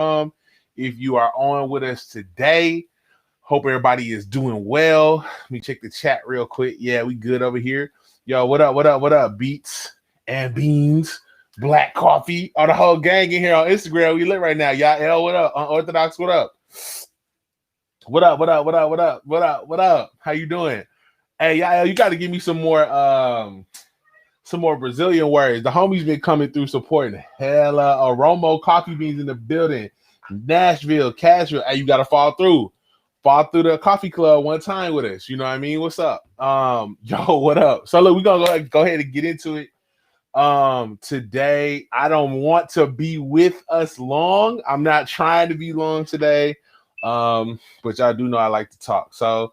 If you are on with us today, hope everybody is doing well. Let me check the chat real quick. Yeah, we good over here. Yo, what up? What up? What up? Beats and beans, black coffee, all the whole gang in here on Instagram. We lit right now. Y'all, L, what up? Unorthodox, what up? What up? What up? What up? What up? What up? What up? How you doing? Hey, y'all, you got to give me some more Brazilian words. The homies been coming through supporting. Hella Aromo coffee beans in the building. Nashville, Cashville. Hey, you got to fall through. Fall through the coffee club one time with us. You know what I mean? What's up? Yo, what up? So look, we're gonna go ahead and get into it. Today, I don't want to be with us long. I'm not trying to be long today. But y'all do know I like to talk. So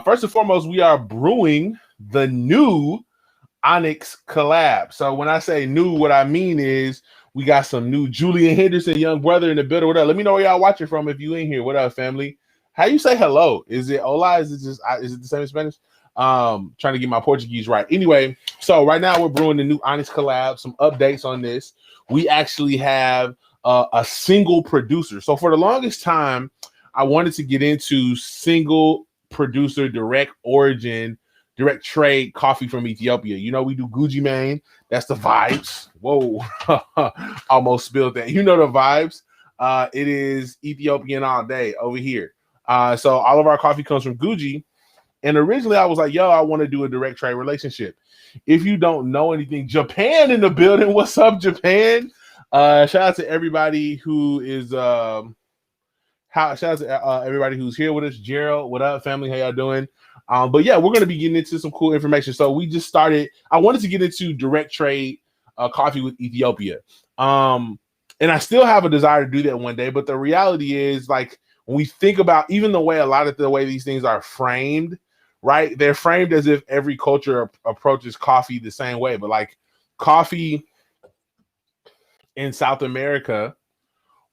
first and foremost, we are brewing the new Onyx collab. So when I say new, what I mean is we got some new Julian Henderson, young brother in the building. What up? Let me know where y'all watching from if you in here. What up, family? How you say hello? Is it hola? Is it the same in Spanish? Trying to get my Portuguese right. Anyway, so right now we're brewing the new Onyx collab. Some updates on this. We actually have a single producer. So for the longest time, I wanted to get into single producer, direct origin, direct trade coffee from Ethiopia. You know, we do Gucci Mane. That's the vibes. Whoa, almost spilled that. You know the vibes. It is Ethiopian all day over here. So all of our coffee comes from Gucci. And originally I was like, yo, I want to do a direct trade relationship. If you don't know anything, Japan in the building. What's up, Japan? Shout out to everybody who is shout out to everybody who's here with us. Gerald, what up, family? How y'all doing? But yeah, we're going to be getting into some cool information. So we just started. I wanted to get into direct trade coffee with Ethiopia. And I still have a desire to do that one day. But the reality is, like, when we think about even the way these things are framed, right? They're framed as if every culture approaches coffee the same way. But like coffee in South America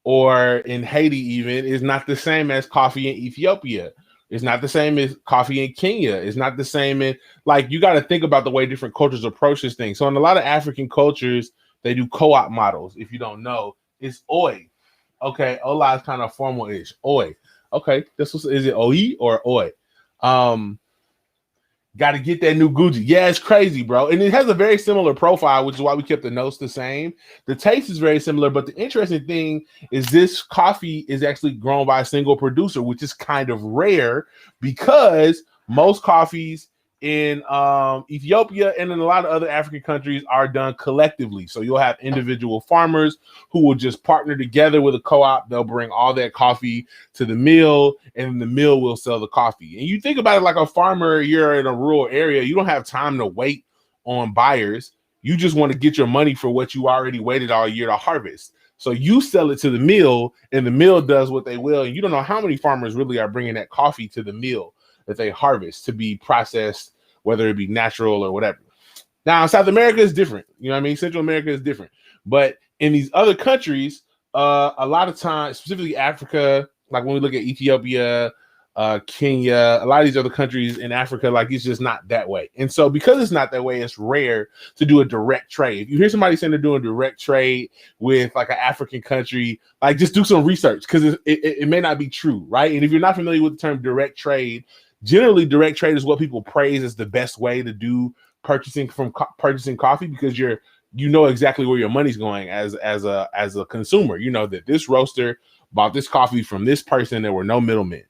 or in Haiti even is not the same as coffee in Ethiopia. It's not the same as coffee in Kenya. It's not the same in, like, you got to think about the way different cultures approach this thing. So in a lot of African cultures, they do co-op models. If you don't know, it's oi. Okay, Ola is kind of formal-ish. Oi. Okay, is it oi or oi? Got to get that new Gucci. Yeah, it's crazy, bro. And it has a very similar profile, which is why we kept the notes the same. The taste is very similar, but the interesting thing is this coffee is actually grown by a single producer, which is kind of rare because most coffees in Ethiopia and in a lot of other African countries are done collectively. So you'll have individual farmers who will just partner together with a co-op. They'll bring all that coffee to the mill, and the mill will sell the coffee. And you think about it like a farmer, you're in a rural area, you don't have time to wait on buyers. You just want to get your money for what you already waited all year to harvest. So you sell it to the mill, and the mill does what they will. And you don't know how many farmers really are bringing that coffee to the mill that they harvest to be processed, whether it be natural or whatever. Now, South America is different. You know what I mean? Central America is different. But in these other countries, a lot of times, specifically Africa, like when we look at Ethiopia, Kenya, a lot of these other countries in Africa, like, it's just not that way. And so because it's not that way, it's rare to do a direct trade. If you hear somebody saying they're doing direct trade with like an African country, like, just do some research because it may not be true, right? And if you're not familiar with the term direct trade, generally, direct trade is what people praise as the best way to do purchasing coffee because you know exactly where your money's going as a consumer. You know that this roaster bought this coffee from this person. There were no middlemen,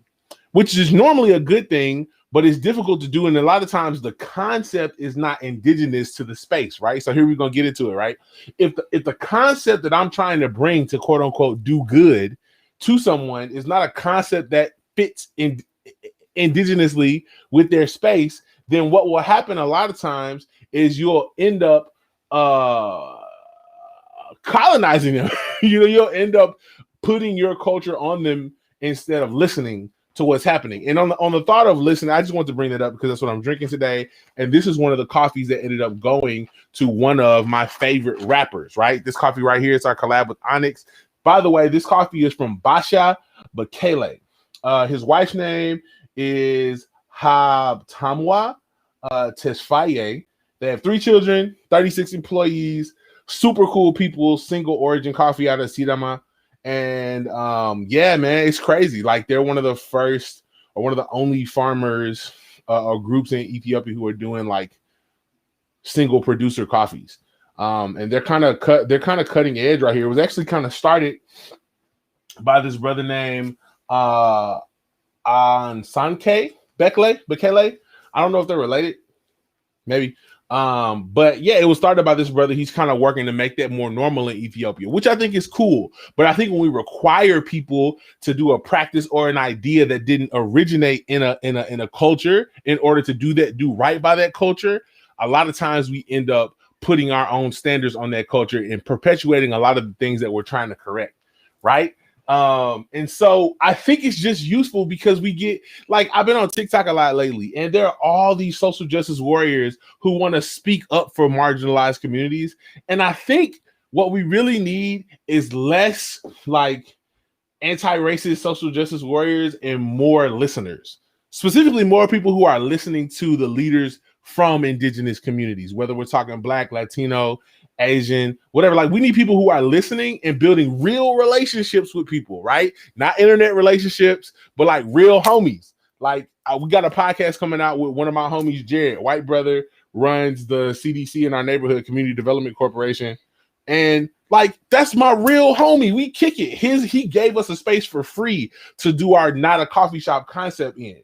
which is normally a good thing, but it's difficult to do. And a lot of times the concept is not indigenous to the space, right? So here we're going to get into it, right? If the concept that I'm trying to bring to quote unquote do good to someone is not a concept that fits in indigenously with their space, then what will happen a lot of times is you'll end up colonizing them. You'll end up putting your culture on them instead of listening to what's happening. And on the thought of listening, I just want to bring that up because that's what I'm drinking today. And this is one of the coffees that ended up going to one of my favorite rappers, right? This coffee right here is our collab with Onyx. By the way, this coffee is from Basha Bakele. His wife's name is Habtamwa Tesfaye. They have 3 children, 36 employees, super cool people, single origin coffee out of Sidama. And yeah, man, it's crazy. Like they're one of the first or one of the only farmers or groups in Ethiopia who are doing like single producer coffees. And they're kind of cutting edge right here. It was actually kind of started by this brother named Ansanke Bekele. I don't know if they're related. Maybe. But yeah, it was started by this brother. He's kind of working to make that more normal in Ethiopia, which I think is cool. But I think when we require people to do a practice or an idea that didn't originate in a culture, in order to do right by that culture, a lot of times we end up putting our own standards on that culture and perpetuating a lot of the things that we're trying to correct, right? And so I think it's just useful because we get, like, I've been on TikTok a lot lately, and there are all these social justice warriors who want to speak up for marginalized communities. And I think what we really need is less like anti-racist social justice warriors and more listeners, specifically more people who are listening to the leaders from indigenous communities, whether we're talking Black, Latino, Asian, whatever. Like, we need people who are listening and building real relationships with people, right? Not internet relationships, but like real homies. Like, we got a podcast coming out with one of my homies, Jared, white brother, runs the CDC in our neighborhood, Community Development Corporation. And like, that's my real homie. We kick it. He gave us a space for free to do our Not a Coffee Shop concept in.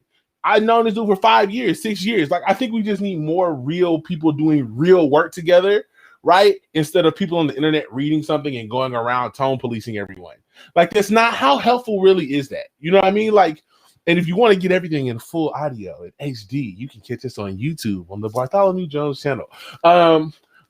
I've known this dude for 5 years, 6 years. Like, I think we just need more real people doing real work together, right? Instead of people on the internet reading something and going around tone policing everyone. Like, that's not, how helpful really is that? You know what I mean? Like, and if you want to get everything in full audio in HD, you can catch this on YouTube on the Bartholomew Jones channel.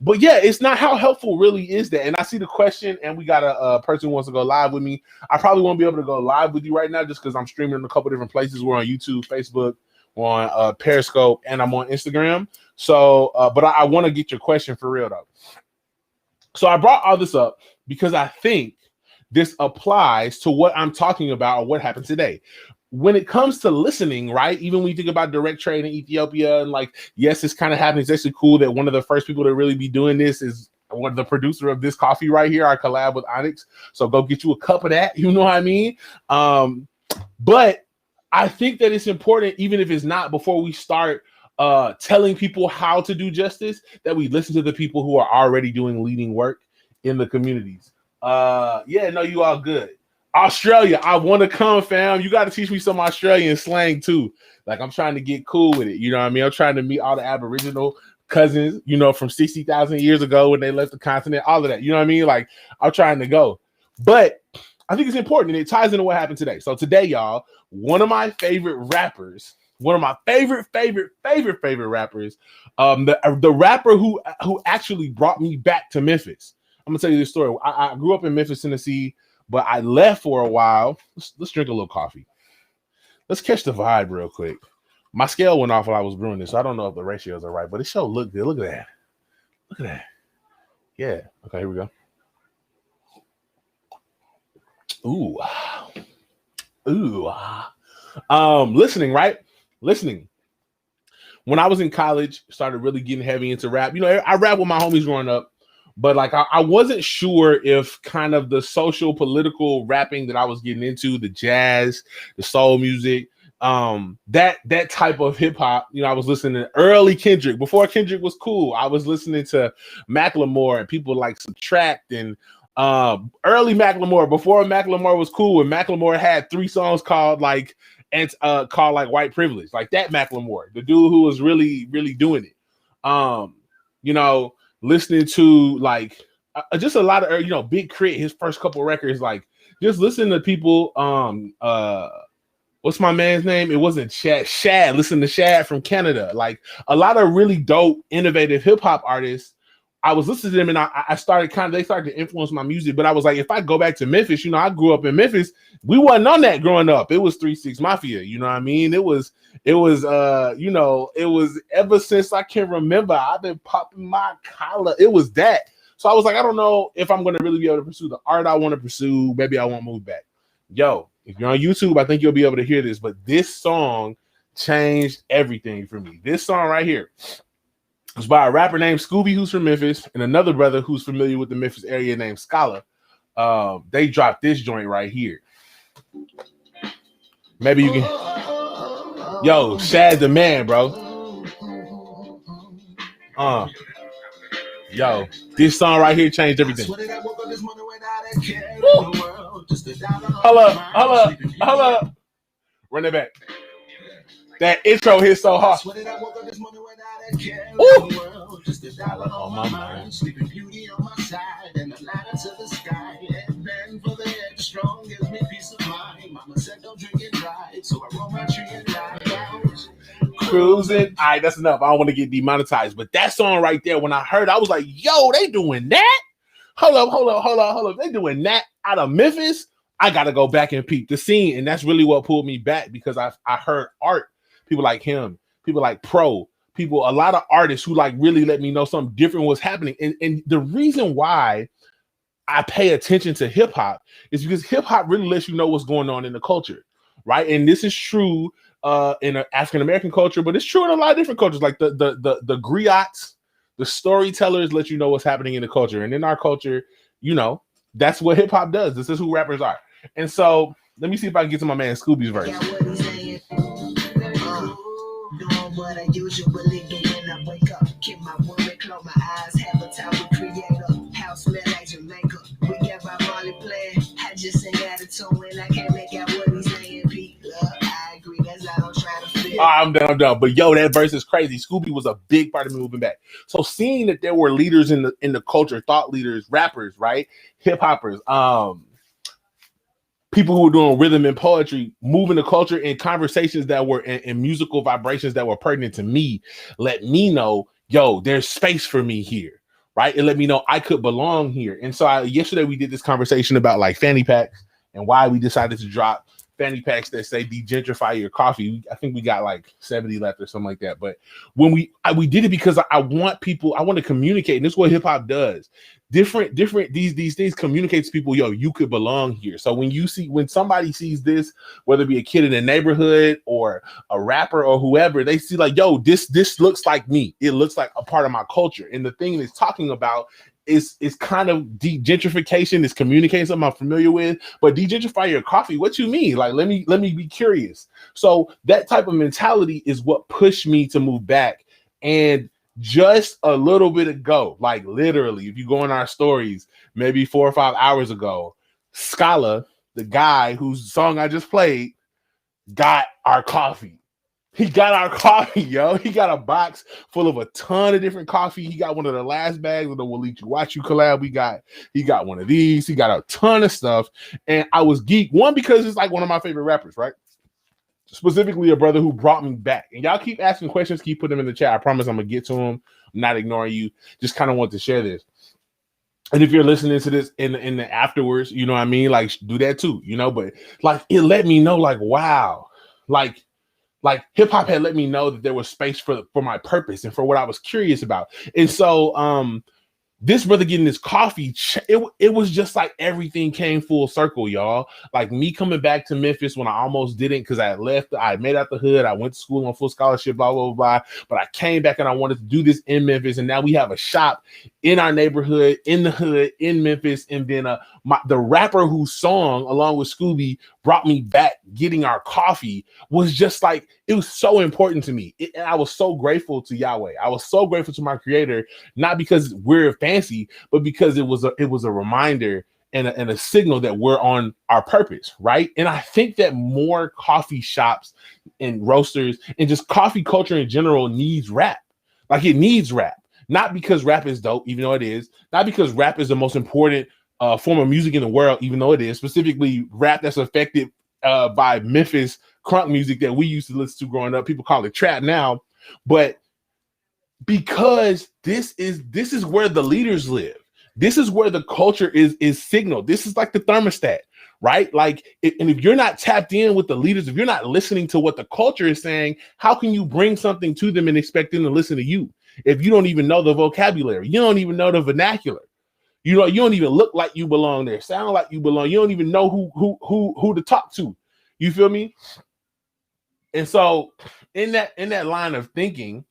But yeah, it's not, how helpful really is that? And I see the question, and we got a person who wants to go live with me. I probably won't be able to go live with you right now just because I'm streaming in a couple different places. We're on YouTube, Facebook, we're on Periscope, and I'm on Instagram. So, but I want to get your question for real though. So I brought all this up because I think this applies to what I'm talking about or what happened today. When it comes to listening, right? Even when you think about direct trade in Ethiopia, and like, yes, it's kind of happening. It's actually cool that one of the first people to really be doing this is one of the producer of this coffee right here, our collab with Onyx. So go get you a cup of that. You know what I mean? But I think that it's important, even if it's not, before we start telling people how to do justice, that we listen to the people who are already doing leading work in the communities. Yeah, no, you all good. Australia, I want to come, fam. You got to teach me some Australian slang too. Like, I'm trying to get cool with it. You know what I mean? I'm trying to meet all the Aboriginal cousins, you know, from 60,000 years ago when they left the continent, all of that. You know what I mean? Like, I'm trying to go. But I think it's important, and it ties into what happened today. So today, y'all, one of my favorite rappers, one of my favorite rappers, the rapper who actually brought me back to Memphis. I'm gonna tell you this story. I grew up in Memphis, Tennessee, but I left for a while. Let's drink a little coffee. Let's catch the vibe real quick. My scale went off while I was brewing this, so I don't know if the ratios are right, but it sure look good. Look at that. Look at that. Yeah. Okay, here we go. Ooh. Listening, right? Listening. When I was in college, started really getting heavy into rap. You know, I rap with my homies growing up, but like I wasn't sure if kind of the social political rapping that I was getting into, the jazz, the soul music, that type of hip hop, you know, I was listening to early Kendrick. Before Kendrick was cool, I was listening to Macklemore and people like Subtract and early Macklemore, before Macklemore was cool, when Macklemore had 3 songs called like White Privilege, like that Macklemore, the dude who was really doing it. You know, listening to like just a lot of, you know, Big Crit, his first couple records, like just listening to people. What's my man's name? It wasn't Shad. Listen to Shad from Canada. Like a lot of really dope, innovative hip hop artists. I was listening to them, and I started they started to influence my music. But I was like, if I go back to Memphis, you know, I grew up in Memphis. We wasn't on that growing up. It was 3 6 Mafia. You know what I mean? It was you know, it was ever since I can remember. I've been popping my collar. It was that. So I was like, I don't know if I'm going to really be able to pursue the art I want to pursue. Maybe I won't move back. Yo, if you're on YouTube, I think you'll be able to hear this. But this song changed everything for me. This song right here. It's by a rapper named Scooby, who's from Memphis, and another brother who's familiar with the Memphis area named Scala. They dropped this joint right here. Maybe you can. Yo, Shad the Man, bro. Yo, this song right here changed everything. Hold up. Run it back. That intro hit so hard. Ooh. On my mind. Sleeping beauty on my side and the ladder to the sky. And then for the head strong gives me peace of mind. Mama said don't drink and drive, so I roll my tree and ride out. Cruising. All right, that's enough. I don't want to get demonetized, but that song right there, when I heard, I was like, yo, they doing that? Hold up. They doing that out of Memphis? I got to go back and peep the scene. And that's really what pulled me back, because I heard art. People like him, people like Pro, people, a lot of artists who like really let me know something different was happening. And the reason why I pay attention to hip hop is because hip hop really lets you know what's going on in the culture, right? And this is true in an African American culture, but it's true in a lot of different cultures. Like the griots, the storytellers let you know what's happening in the culture. And in our culture, you know, that's what hip hop does. This is who rappers are. And so let me see if I can get to my man Scooby's verse. What I usually get when I wake up, keep my woman, close my eyes, have a time with creator, house smell like Jamaica. We get my volley playing, I just sing out of tune and I can't make out what he's saying. Pete, love, I agree, that's how I'm trying to feel. I'm done. But yo, that verse is crazy. Scooby was a big part of me moving back. So seeing that there were leaders in the culture, thought leaders, rappers, right, hip hoppers, people who were doing rhythm and poetry, moving the culture in conversations that were in musical vibrations that were pertinent to me, let me know, yo, there's space for me here, right? It let me know I could belong here. And so yesterday we did this conversation about like fanny packs and why we decided to drop fanny packs that say degentrify your coffee. I think we got like 70 left or something like that. But when we did it because I want to communicate, and this is what hip hop does. Different these things communicates to people, yo, you could belong here. So when somebody sees this, whether it be a kid in the neighborhood or a rapper or whoever, they see like, yo, this looks like me. It looks like a part of my culture. And the thing it's talking about is kind of degentrification, is communicating something I'm familiar with. But degentrify your coffee, what you mean? Like, let me be curious. So that type of mentality is what pushed me to move back. And just a little bit ago, like literally, if you go in our stories, maybe 4 or 5 hours ago, Scala, the guy whose song I just played, got our coffee. He got our coffee, yo. He got a box full of a ton of different coffee. He got one of the last bags of the Will Eat You Watch You collab. He got one of these. He got a ton of stuff. And I was geeked. One, because it's like one of my favorite rappers, right? Specifically a brother who brought me back. And y'all keep asking questions, keep putting them in the chat. I promise I'm gonna get to them. I'm not ignoring you. Just kind of want to share this. And if you're listening to this in the afterwards, you know what I mean? Like, do that too, you know? But like, it let me know, like, wow, like hip hop had let me know that there was space for my purpose and for what I was curious about. And so this brother getting this coffee, it was just like everything came full circle, y'all. Like me coming back to Memphis when I almost didn't, because I had left, I made out the hood, I went to school on full scholarship, blah, blah, blah. But I came back and I wanted to do this in Memphis. And now we have a shop in our neighborhood, in the hood, in Memphis. And then the rapper whose song, along with Scooby, brought me back getting our coffee was just like, it was so important to me. And I was so grateful to Yahweh. I was so grateful to my creator, not because we're fancy, but because it was a reminder and a signal that we're on our purpose, right? And I think that more coffee shops and roasters and just coffee culture in general needs rap. Like, it needs rap. Not because rap is dope, even though it is. Not because rap is the most important form of music in the world, even though it is. Specifically, rap that's affected by Memphis crunk music that we used to listen to growing up. People call it trap now. But because this is where the leaders live. This is where the culture is signaled. This is like the thermostat, right? Like, and if you're not tapped in with the leaders, if you're not listening to what the culture is saying, how can you bring something to them and expect them to listen to you? If you don't even know the vocabulary, you don't even know the vernacular, you don't even look like you belong there, sound like you belong. You don't even know who to talk to. You feel me? And so in that line of thinking,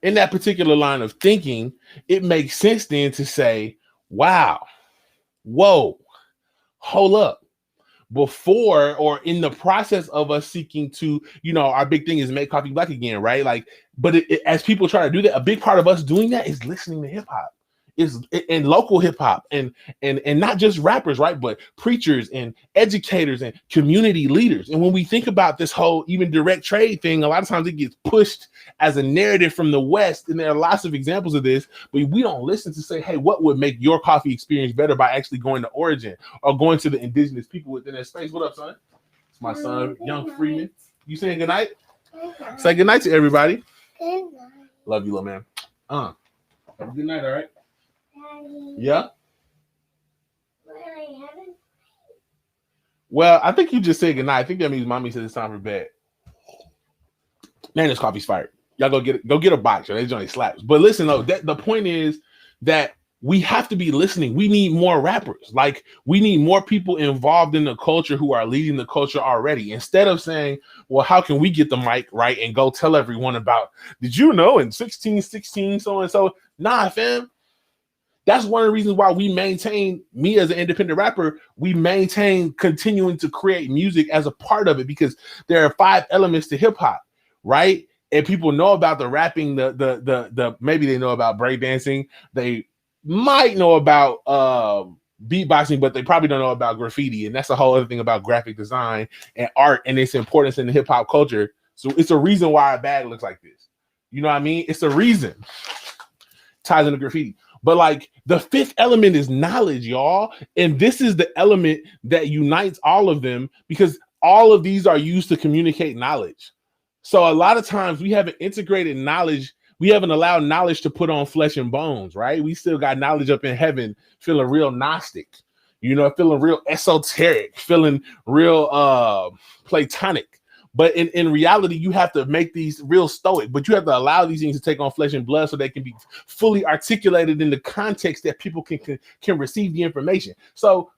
in that particular line of thinking, it makes sense then to say, wow, whoa, hold up. Before or in the process of us seeking to, our big thing is make coffee black again, right? Like, but as people try to do that, a big part of us doing that is listening to hip hop, is and local hip hop, and not just rappers, right? But preachers and educators and community leaders. And when we think about this whole even direct trade thing, a lot of times it gets pushed as a narrative from the West, and there are lots of examples of this, but we don't listen to say, hey, what would make your coffee experience better by actually going to origin or going to the indigenous people within that space. What up, son? It's my son, Young Freeman. You saying good night? Say good night to everybody. Good night. Love you, little man. Have a good night, all right? Yeah? Well, I think you just said good night. I think that means mommy said it's time for bed. Man, this coffee's fired. Y'all go get a box. They joint slaps. But listen, though, the point is that we have to be listening. We need more rappers. Like, we need more people involved in the culture who are leading the culture already. Instead of saying, well, how can we get the mic right and go tell everyone about, did you know in 1616 so and so? Nah, fam. That's one of the reasons why we maintain, me as an independent rapper, we maintain continuing to create music as a part of it, because there are 5 elements to hip hop, right? And people know about the rapping, the maybe they know about breakdancing, they might know about beatboxing, but they probably don't know about graffiti. And that's a whole other thing about graphic design and art and its importance in the hip hop culture. So it's a reason why a bag looks like this. You know what I mean? It's a reason. Ties into graffiti. But like, the 5th element is knowledge, y'all. And this is the element that unites all of them, because all of these are used to communicate knowledge. So a lot of times we haven't integrated knowledge. We haven't allowed knowledge to put on flesh and bones, right? We still got knowledge up in heaven, feeling real Gnostic, feeling real esoteric, feeling real Platonic. But in reality, you have to make these real stoic, but you have to allow these things to take on flesh and blood so they can be fully articulated in the context that people can receive the information. So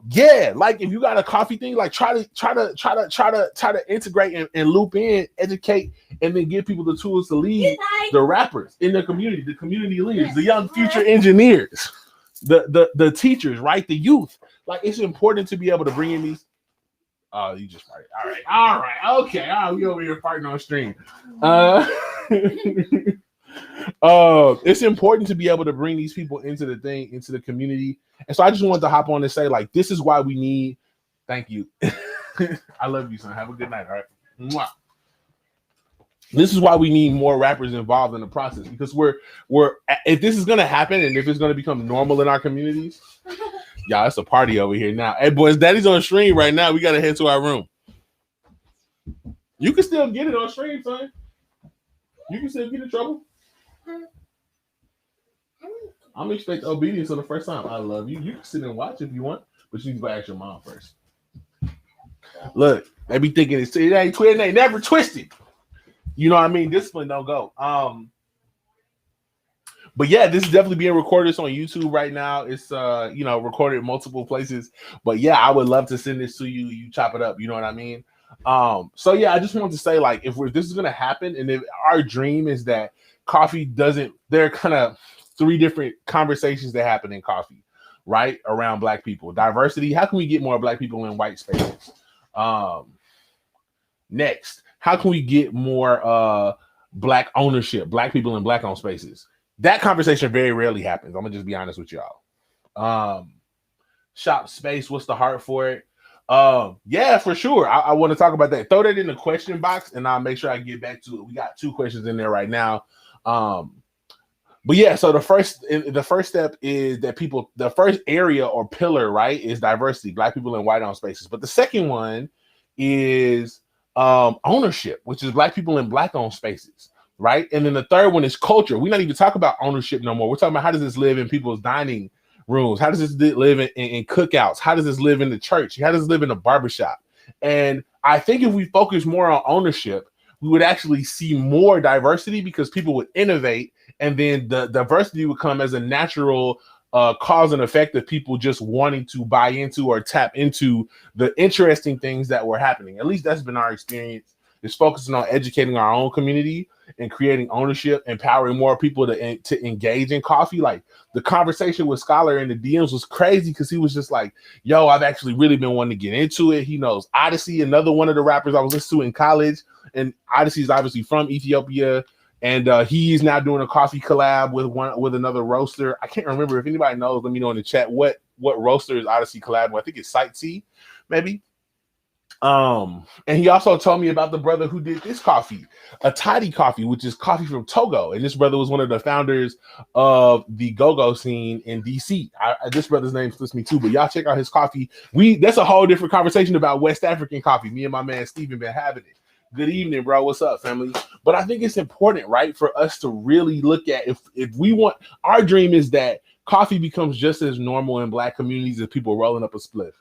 yeah, like if you got a coffee thing, like try to integrate and loop in, educate, and then give people the tools to lead the rappers in the community leaders, the young future engineers, the teachers, right? The youth. Like, it's important to be able to bring in these. Oh, you just farted. All right. Okay. We over here farting on stream. It's important to be able to bring these people into the community. And so I just wanted to hop on and say, like, this is why we need. Thank you. I love you, son. Have a good night. All right. Mwah. This is why we need more rappers involved in the process, because we're if this is gonna happen and if it's gonna become normal in our communities. Y'all, it's a party over here now. Hey, boys, Daddy's on stream right now. We got to head to our room. You can still get it on stream, son. You can still get in trouble. I'm expecting obedience for the first time. I love you. You can sit and watch if you want, but you need to ask your mom first. Look, they be thinking it ain't twisted, they never twisted. You know what I mean? Discipline don't go. But yeah, this is definitely being recorded. It's on YouTube right now. It's recorded in multiple places. But yeah, I would love to send this to you. You chop it up. You know what I mean? So yeah, I just wanted to say, like, if this is gonna happen, and if our dream is that coffee doesn't, there are kind of 3 different conversations that happen in coffee, right? Around Black people. Diversity. How can we get more Black people in white spaces? Next, how can we get more Black ownership, Black people in Black owned spaces? That conversation very rarely happens. I'm gonna just be honest with y'all. Shop space, what's the heart for it? Yeah, for sure. I want to talk about that. Throw that in the question box and I'll make sure I get back to it. We got 2 questions in there right now. But yeah, so the first step is that the first area or pillar, right, is diversity, Black people in white owned spaces. But the second one is ownership, which is Black people in Black owned spaces. Right. And then the third one is culture. We're not even talking about ownership no more. We're talking about, how does this live in people's dining rooms? How does this live in cookouts? How does this live in the church? How does it live in the barbershop? And I think if we focus more on ownership, we would actually see more diversity, because people would innovate, and then the diversity would come as a natural cause and effect of people just wanting to buy into or tap into the interesting things that were happening. At least that's been our experience. is focusing on educating our own community and creating ownership, empowering more people to engage in coffee. Like the conversation with Scholar in the DMs was crazy because he was just like, yo, I've actually really been wanting to get into it. He knows Odyssey, another one of the rappers I was listening to in college. And Odyssey is obviously from Ethiopia. And he's now doing a coffee collab with another roaster. I can't remember. If anybody knows, let me know in the chat what roaster is Odyssey collab with. I think it's Sight C, maybe. And he also told me about the brother who did this coffee, a Toddy coffee, which is coffee from Togo. And this brother was one of the founders of the go-go scene in DC. This brother's name slips me too, but y'all check out his coffee. That's a whole different conversation about West African coffee. Me and my man Steven been having it. Good evening, bro. What's up, family? But I think it's important, right, for us to really look at if we want, our dream is that coffee becomes just as normal in Black communities as people rolling up a spliff,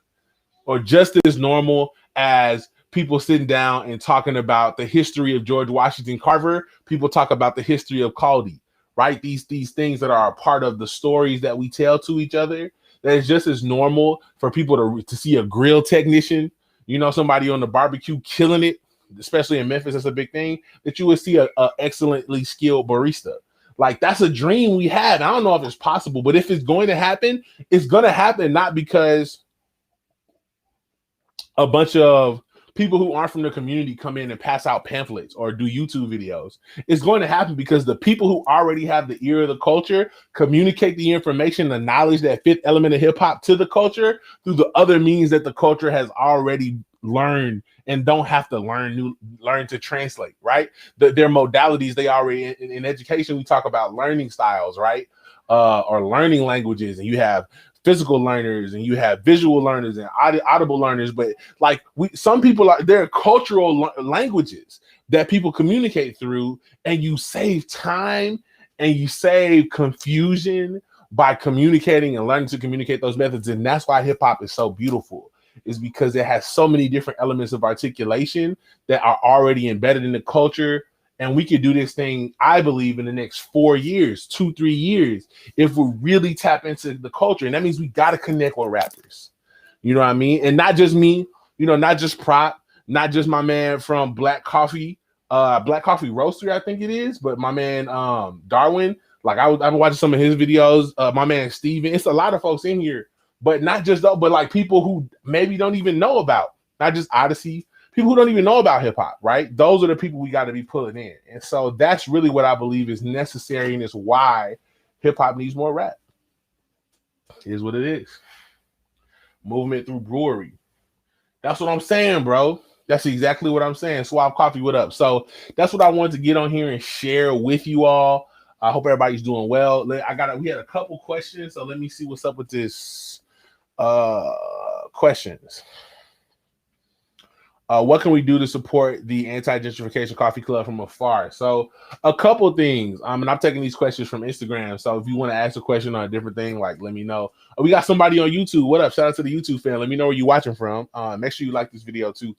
or just as normal as people sitting down and talking about the history of George Washington Carver. People talk about the history of Caldi, right? These things that are a part of the stories that we tell to each other. That is just as normal for people to see a grill technician, somebody on the barbecue killing it, especially in Memphis. That's a big thing, that you would see a excellently skilled barista. Like, that's a dream we have. I don't know if it's possible, but if it's going to happen, it's going to happen not because a bunch of people who aren't from the community come in and pass out pamphlets or do YouTube videos. It's going to happen because the people who already have the ear of the culture communicate the information, the knowledge, that fifth element of hip hop to the culture through the other means that the culture has already learned and don't have to learn to translate, right? Their modalities, they already, in education, we talk about learning styles, right? Or learning languages, and you have physical learners and you have visual learners and audible learners. But like some people there are cultural languages that people communicate through, and you save time and you save confusion by communicating and learning to communicate those methods. And that's why hip hop is so beautiful, is because it has so many different elements of articulation that are already embedded in the culture. And we could do this thing, I believe, in the next 4 years, 2-3 years, if we really tap into the culture. And that means we got to connect with rappers. You know what I mean? And not just me, not just Prop, not just my man from Black Coffee Roastery, I think it is, but my man Darwin. Like, I've been watching some of his videos. My man Steven. It's a lot of folks in here, but not just though, but like people who maybe don't even know about, not just Odyssey, people who don't even know about hip hop, right? Those are the people we got to be pulling in. And so that's really what I believe is necessary, and it's why hip hop needs more rap. It is what it is. Movement through brewery. That's what I'm saying, bro. That's exactly what I'm saying. Swab Coffee, what up? So that's what I wanted to get on here and share with you all. I hope everybody's doing well. We had a couple questions, so let me see what's up with this questions. What can we do to support the anti-gentrification coffee club from afar? So a couple things. And I'm taking these questions from Instagram. So if you want to ask a question on a different thing, like, let me know. We got somebody on YouTube. What up? Shout out to the YouTube fan. Let me know where you're watching from. Make sure you like this video too.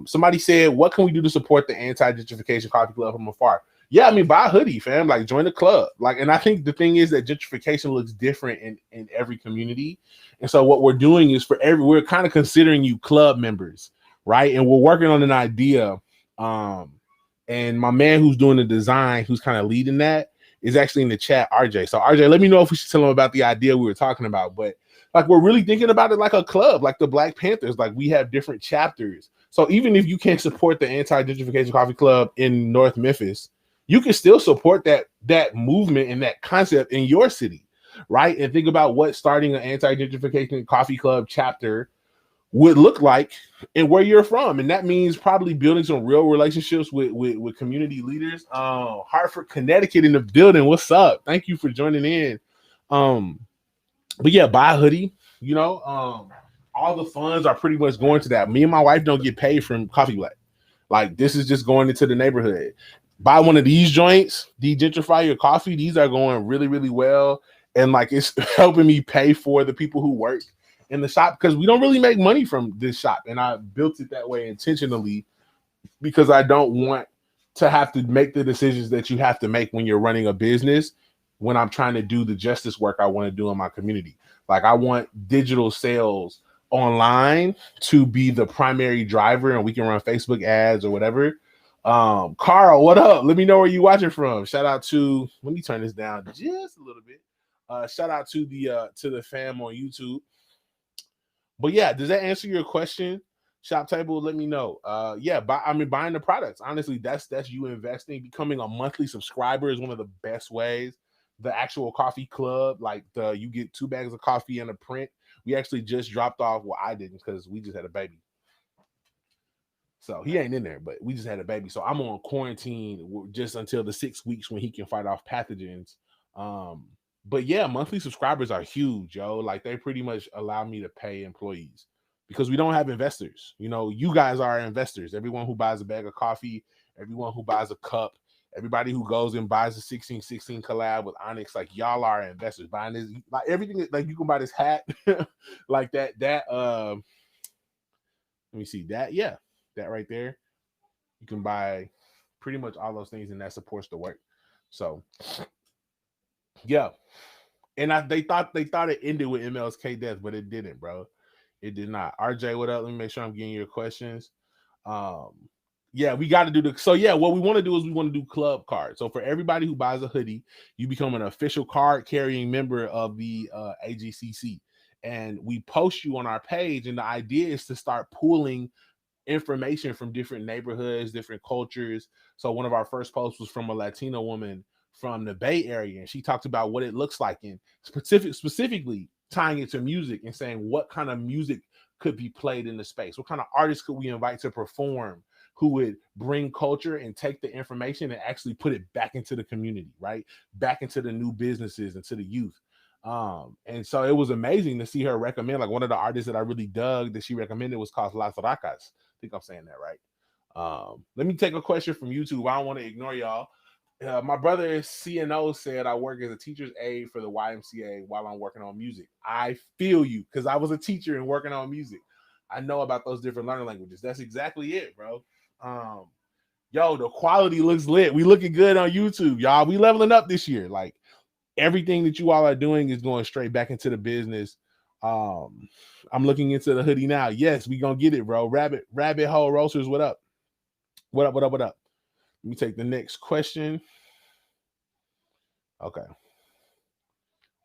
Somebody said, what can we do to support the anti-gentrification coffee club from afar? Yeah, I mean, buy a hoodie, fam. Like, join the club. Like, and I think the thing is that gentrification looks different in every community. And so what we're doing is we're kind of considering you club members, right? And we're working on an idea. And my man who's doing the design, who's kind of leading that, is actually in the chat, RJ. So RJ, let me know if we should tell him about the idea we were talking about. But like, we're really thinking about it like a club, like the Black Panthers. Like, we have different chapters. So even if you can't support the anti-gentrification coffee club in North Memphis, you can still support that movement and that concept in your city, right? And think about what starting an anti-gentrification coffee club chapter would look like and where you're from. And that means probably building some real relationships with community leaders. Hartford, Connecticut in the building. What's up? Thank you for joining in. But yeah, buy a hoodie, all the funds are pretty much going to that. Me and my wife don't get paid from Coffee Black. Like, this is just going into the neighborhood. Buy one of these joints, de-gentrify your coffee. These are going really, really well. And like, it's helping me pay for the people who work in the shop, because we don't really make money from this shop. And I built it that way intentionally because I don't want to have to make the decisions that you have to make when you're running a business, when I'm trying to do the justice work I want to do in my community. Like, I want digital sales online to be the primary driver, and we can run Facebook ads or whatever. Carl, what up? Let me know where you watching from. Shout out to, let me turn this down just a little bit. Shout out to the fam on YouTube. But yeah, does that answer your question? Shop Table, let me know. Yeah, buying the products. Honestly, that's you investing. Becoming a monthly subscriber is one of the best ways. The actual coffee club, like you get 2 bags of coffee and a print. We actually just dropped off. Well, I didn't because we just had a baby. So he ain't in there, but we just had a baby. So I'm on quarantine just until the 6 weeks when he can fight off pathogens. But yeah, monthly subscribers are huge, yo. Like they pretty much allow me to pay employees because we don't have investors. You know, you guys are investors. Everyone who buys a bag of coffee, everyone who buys a cup, everybody who goes and buys a 1616 collab with Onyx, like y'all are investors buying this, like everything. Like you can buy this hat, like that. Let me see that. Yeah, that right there. You can buy pretty much all those things, and that supports the work. So yeah. And they thought it ended with MLK death, but it didn't, bro. It did not. RJ, what up? Let me make sure I'm getting your questions. Yeah, we got to do so yeah, what we want to do is we want to do club cards. So for everybody who buys a hoodie, you become an official card carrying member of the AGCC. And we post you on our page. And the idea is to start pooling information from different neighborhoods, different cultures. So one of our first posts was from a Latina woman from the Bay Area, and she talked about what it looks like, and specifically tying it to music and saying what kind of music could be played in the space, what kind of artists could we invite to perform who would bring culture and take the information and actually put it back into the community, right? Back into the new businesses and to the youth. And so it was amazing to see her recommend, like one of the artists that I really dug that she recommended was called Las Racas. I think I'm saying that right. Let me take a question from YouTube. I don't want to ignore y'all. My brother CNO said I work as a teacher's aide for the YMCA while I'm working on music. I feel you because I was a teacher and working on music. I know about those different learning languages. That's exactly it, bro. Yo, the quality looks lit. We looking good on YouTube, y'all. We leveling up this year. Like everything that you all are doing is going straight back into the business. I'm looking into the hoodie now. Yes, we gonna get it, bro. Rabbit Hole Roasters, what up? What up? Let me take the next question. Okay.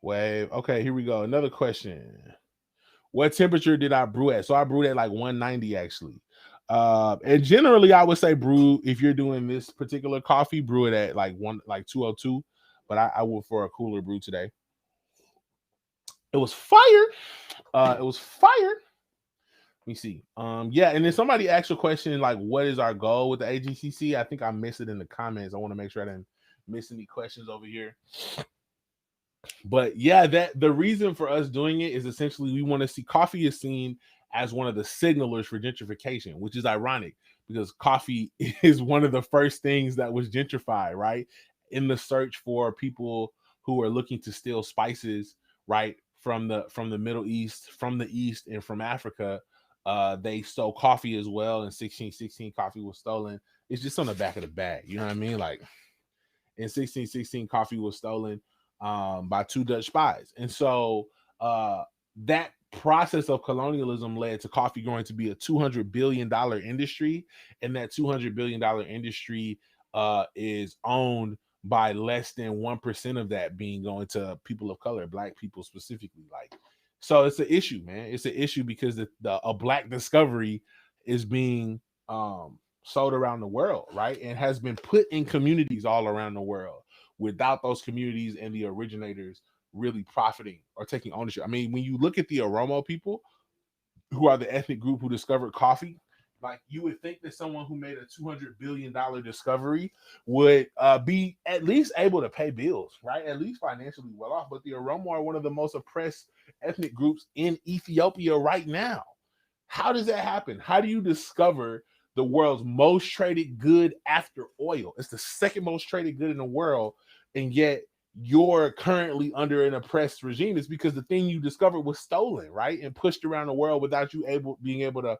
Wave. Okay, here we go. Another question. What temperature did I brew at? So I brewed at like 190 actually. And generally I would say brew, if you're doing this particular coffee, brew it at like 202. But I went for a cooler brew today. It was fire. It was fire. Let me see. Yeah, and then somebody asked a question like, what is our goal with the AGCC? I think I missed it in the comments. I want to make sure I didn't miss any questions over here. But yeah, that the reason for us doing it is essentially we want to see coffee is seen as one of the signalers for gentrification, which is ironic because coffee is one of the first things that was gentrified, right? In the search for people who are looking to steal spices, right, from the Middle East, from the East, and from Africa. They stole coffee as well, and 1616 coffee was stolen. It's just on the back of the bag, you know what I mean? Like in 1616, coffee was stolen by 2 Dutch spies, and so that process of colonialism led to coffee growing to be a $200 billion industry, and that $200 billion industry is owned by less than 1% of that being going to people of color, Black people specifically. Like, so it's an issue, man. It's an issue because a Black discovery is being sold around the world, right? And has been put in communities all around the world without those communities and the originators really profiting or taking ownership. I mean, when you look at the Oromo people, who are the ethnic group who discovered coffee, like you would think that someone who made a $200 billion discovery would be at least able to pay bills, right? At least financially well off. But the Oromo are one of the most oppressed ethnic groups in Ethiopia right now. How does that happen? How do you discover the world's most traded good after oil? It's the second most traded good in the world, and yet you're currently under an oppressed regime. It's because the thing you discovered was stolen, right, and pushed around the world without you being able to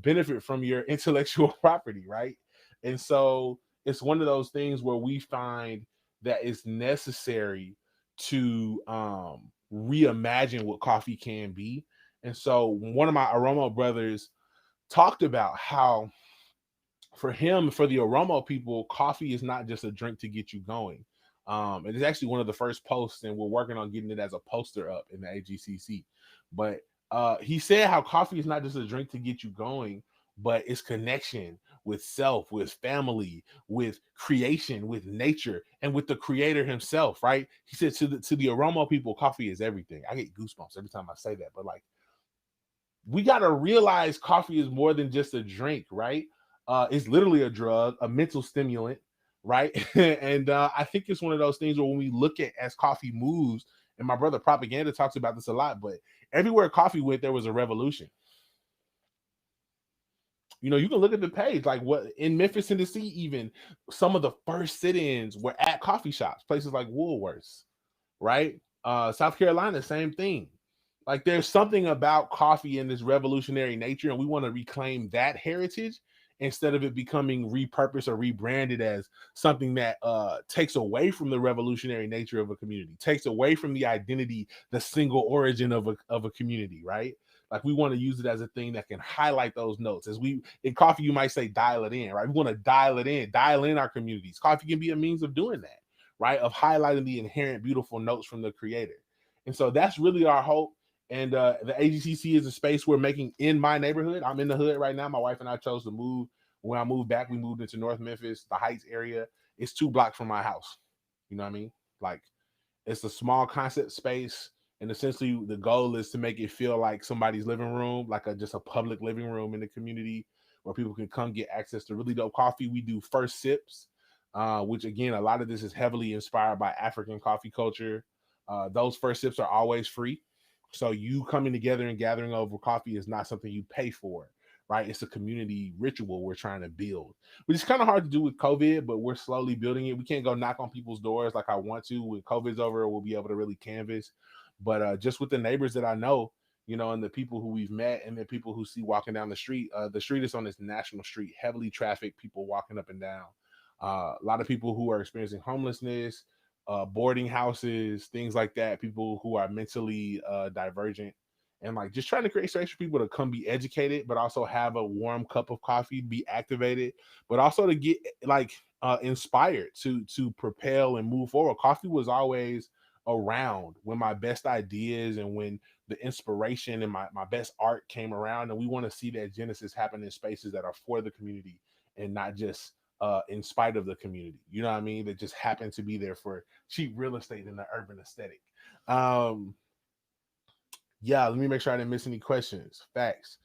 benefit from your intellectual property, right? And so it's one of those things where we find that it's necessary to reimagine what coffee can be And so one of my Oromo brothers talked about how for him, for the Oromo people, coffee is not just a drink to get you going. It is actually one of the first posts, and we're working on getting it as a poster up in the AGCC. But he said how coffee is not just a drink to get you going, but it's connection with self, with family, with creation, with nature, and with the creator himself, right? He said to the Oromo people, coffee is everything. I get goosebumps every time I say that, but like we got to realize coffee is more than just a drink, right? It's literally a drug, a mental stimulant, right? And I think it's one of those things where when we look at as coffee moves, and my brother Propaganda talks about this a lot, but everywhere coffee went, there was a revolution. You know, you can look at the page, like what in Memphis, Tennessee, even some of the first sit-ins were at coffee shops, places like Woolworths, right? South Carolina, same thing. Like there's something about coffee in this revolutionary nature, and we want to reclaim that heritage instead of it becoming repurposed or rebranded as something that takes away from the revolutionary nature of a community, takes away from the identity, the single origin of a community, right? Like we want to use it as a thing that can highlight those notes. As we in coffee, you might say dial it in, right? We want to dial in our communities. Coffee can be a means of doing that, right? Of highlighting the inherent beautiful notes from the creator. And so that's really our hope. And the AGCC is a space we're making in my neighborhood. I'm in the hood right now. My wife and I chose to move. When I moved back, we moved into North Memphis, the Heights area. It's 2 blocks from my house. You know what I mean? Like it's a small concept space. And essentially the goal is to make it feel like somebody's living room, like just a public living room in the community where people can come get access to really dope coffee. We do first sips, which again, a lot of this is heavily inspired by African coffee culture. Those first sips are always free. So you coming together and gathering over coffee is not something you pay for, right? It's a community ritual we're trying to build, which is kind of hard to do with COVID, but we're slowly building it. We can't go knock on people's doors like I want to. When COVID's over, we'll be able to really canvas. But just with the neighbors that I know, you know, and the people who we've met and the people who see walking down the street is on this national street, heavily trafficked, people walking up and down. A lot of people who are experiencing homelessness, boarding houses, things like that, people who are mentally divergent, and like just trying to create space for people to come be educated, but also have a warm cup of coffee, be activated, but also to get like inspired to propel and move forward. Coffee was always around when my best ideas and when the inspiration and my best art came around, and we want to see that genesis happen in spaces that are for the community and not just in spite of the community, you know what I mean? That just happen to be there for cheap real estate in the urban aesthetic. Um, yeah, let me make sure I didn't miss any questions. Facts.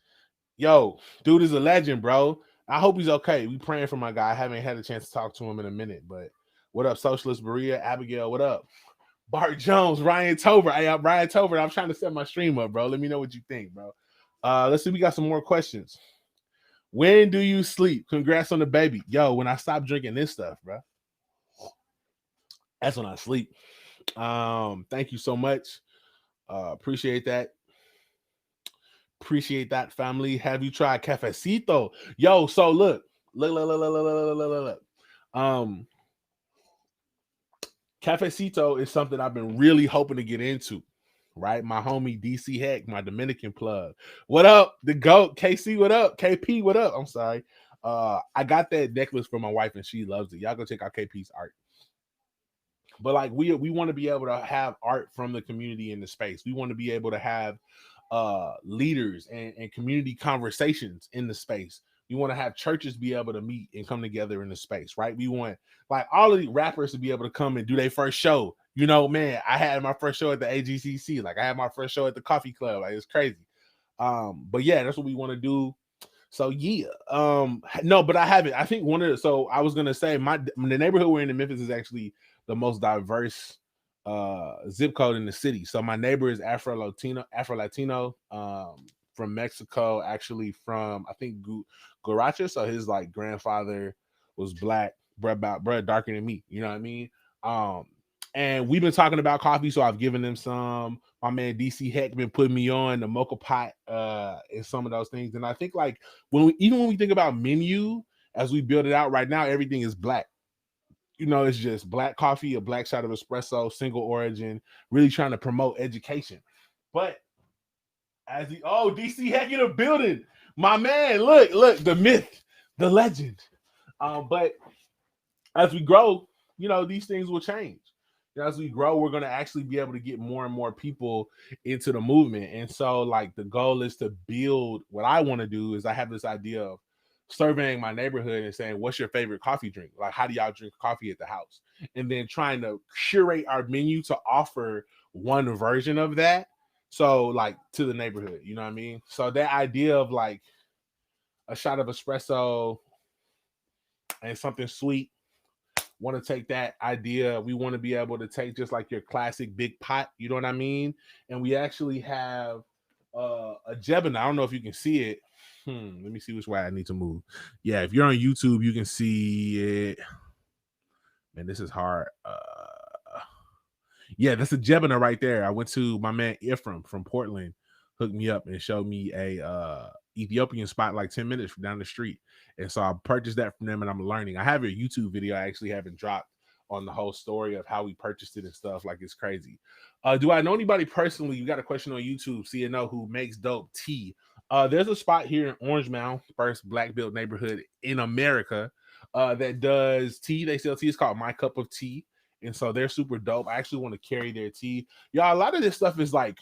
Yo, dude is a legend, bro. I hope he's okay. We praying for my guy. I haven't had a chance to talk to him in a minute, but what up, Socialist Berea, Abigail? What up? Bart Jones, Ryan Tover. Hey, I'm Ryan Tover. I'm trying to set my stream up, bro. Let me know what you think, bro. Let's see. We got some more questions. When do you sleep? Congrats on the baby. Yo, when I stop drinking this stuff, bro, that's when I sleep. Thank you so much. Appreciate that. Appreciate that, family. Have you tried cafecito? Yo, so look. Cafecito is something I've been really hoping to get into. Right, my homie DC Heck, my Dominican plug. What up, the goat? KC, what up? KP, what up? I'm sorry. I got that necklace for my wife and she loves it. Y'all go check out KP's art. But like we want to be able to have art from the community in the space. We want to be able to have leaders and community conversations in the space. We want to have churches be able to meet and come together in the space, right? We want like all of the rappers to be able to come and do their first show. You know, man, I had my first show at the AGCC. Like I had my first show at the Coffee Club. Like it's crazy. But yeah, that's what we want to do. So yeah, no, but I haven't. I think so I was gonna say the neighborhood we're in Memphis is actually the most diverse zip code in the city. So my neighbor is Afro Latino, from Mexico, actually from I think Garacha. So his like grandfather was black, bread darker than me. You know what I mean? And we've been talking about coffee, so I've given them some. My man DC Heck been putting me on the mocha pot and some of those things. And I think like when we think about menu as we build it out right now, everything is black. You know, it's just black coffee, a black shot of espresso, single origin, really trying to promote education. But DC Heck in the building. My man, look, the myth, the legend. But as we grow, these things will change. As we grow, we're going to actually be able to get more and more people into the movement. And so, like, the goal is to build. What I want to do is I have this idea of surveying my neighborhood and saying, what's your favorite coffee drink? Like, how do y'all drink coffee at the house? And then trying to curate our menu to offer one version of that. So, like, to the neighborhood, you know what I mean? So that idea of like a shot of espresso and something sweet, want to take that idea. We want to be able to take just like your classic big pot, you know what I mean? And we actually have a Jebina. I don't know if you can see it. Let me see which way I need to move. Yeah, if you're on YouTube, you can see it. Man, this is hard. Yeah, that's a Jebina right there. I went to my man Ephraim from Portland, hooked me up and showed me a Ethiopian spot like 10 minutes from down the street. And so I purchased that from them and I'm learning. I have a YouTube video I actually haven't dropped on the whole story of how we purchased it and stuff. Like, it's crazy. Do I know anybody personally? You got a question on YouTube, CNO, who makes dope tea? There's a spot here in Orange Mound, first black built neighborhood in America, that does tea. They sell tea. It's called My Cup of Tea. And so they're super dope. I actually want to carry their tea. Y'all, a lot of this stuff is like